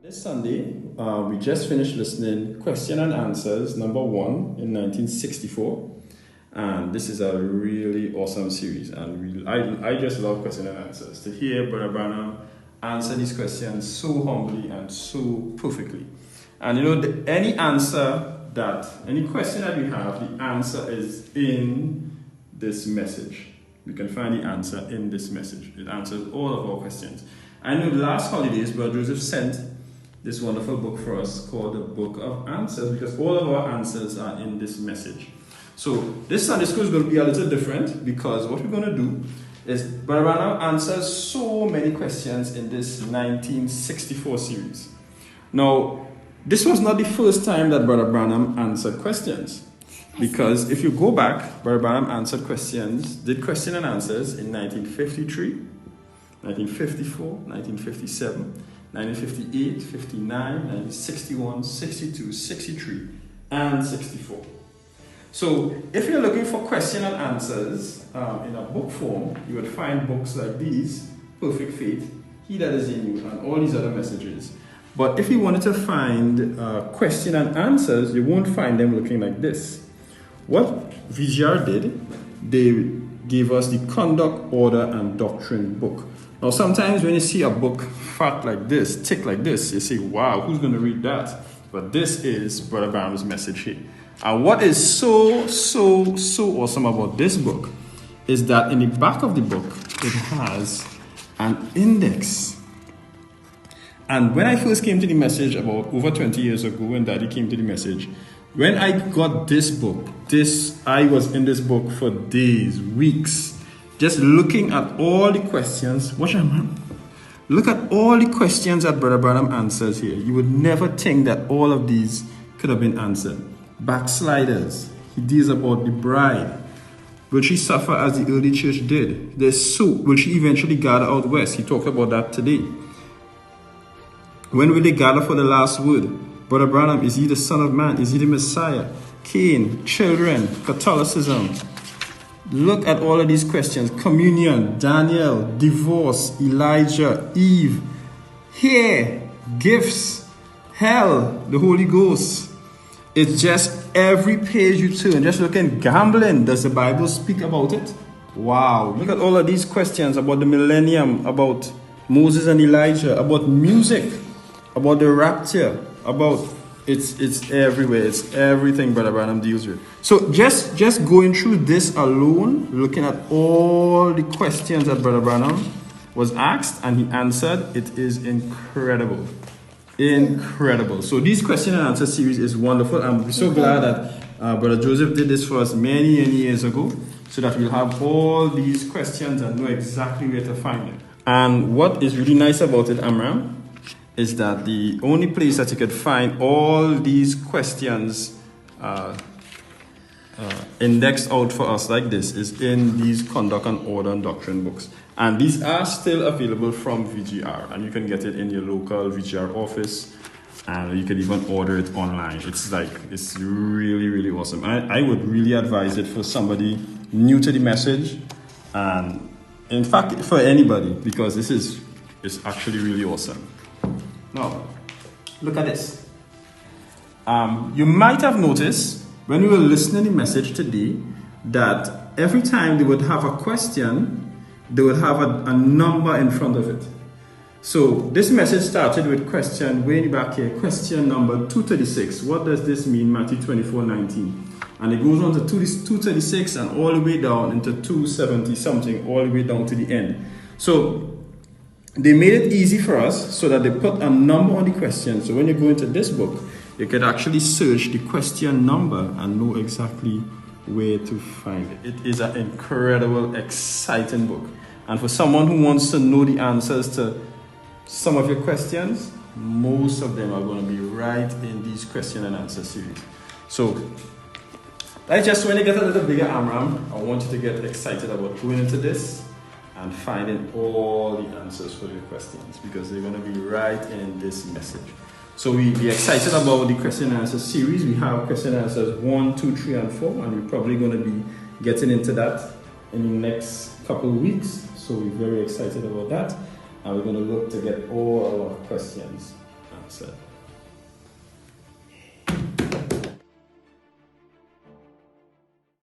This Sunday, we just finished listening Question and Answers number 1 in 1964, and this is a really awesome series. And I just love Question and Answers. To hear Brother Branham answer these questions so humbly and so perfectly. And any question that we have, the answer is in this message. We can find the answer in this message. It answers all of our questions. I know the last holidays, Brother Joseph sent this wonderful book for us called the Book of Answers, because all of our answers are in this message. So this Sunday school is going to be a little different, because what we're going to do is Brother Branham answers so many questions in this 1964 series. Now, this was not the first time that Brother Branham answered questions, because if you go back, Brother Branham did question and answers in 1953, 1954, 1957, 1958, 59, 1961, 62, 63, and 64. So if you're looking for question and answers in a book form, you would find books like these, Perfect Faith, He That Is In You, and all these other messages. But if you wanted to find question and answers, you won't find them looking like this. What VGR did, they gave us the Conduct, Order, and Doctrine book. Now, sometimes when you see a book fat like this, thick like this, you say, wow, who's going to read that? But this is Brother Branham's message here. And what is so awesome about this book is that in the back of the book, it has an index. And when I first came to the message about over 20 years ago, when Daddy came to the message, when I got this book, I was in this book for days, weeks, just looking at all the questions. Watch that, man. Look at all the questions that Brother Branham answers here. You would never think that all of these could have been answered. Backsliders. He deals about the bride. Will she suffer as the early church did? Will she eventually gather out west? He talked about that today. When will they gather for the last word? Brother Branham, is he the Son of Man? Is he the Messiah? Cain, children, Catholicism. Look at all of these questions. Communion, Daniel, divorce, Elijah, Eve, hair, gifts, hell, the Holy Ghost. It's just every page you turn. Just look at gambling. Does the Bible speak about it? Wow. Look at all of these questions about the millennium, about Moses and Elijah, about music, about the rapture, about it's everywhere. It's everything Brother Branham deals with. So just going through this alone, looking at all the questions that Brother Branham was asked and he answered, it is incredible. Incredible. So this question and answer series is wonderful. I'm so glad that Brother Joseph did this for us many years ago, so that we'll have all these questions and know exactly where to find them. And what is really nice about it, Amram, is that the only place that you could find all these questions indexed out for us like this is in these Conduct and Order and Doctrine books. And these are still available from VGR, and you can get it in your local VGR office, and you can even order it online. It's really awesome. I would really advise it for somebody new to the message, and in fact for anybody, because this is actually really awesome. Now, look at this. You might have noticed when we were listening to the message today that every time they would have a question, they would have a number in front of it. So this message started with question way back here, question number 236. What does this mean? Matthew 24:19. And it goes on to 236 and all the way down into 270 something, all the way down to the end. So they made it easy for us so that they put a number on the question. So when you go into this book, you could actually search the question number and know exactly where to find it. It is an incredible, exciting book. And for someone who wants to know the answers to some of your questions, most of them are going to be right in these question and answer series. So that's just when you get a little bigger, Amram, I want you to get excited about going into this and finding all the answers for your questions, because they're going to be right in this message. So we're excited about the question and answer series. We have question and answers 1, 2, 3, and 4, and we're probably going to be getting into that in the next couple of weeks. So we're very excited about that, and we're going to look to get all our questions answered.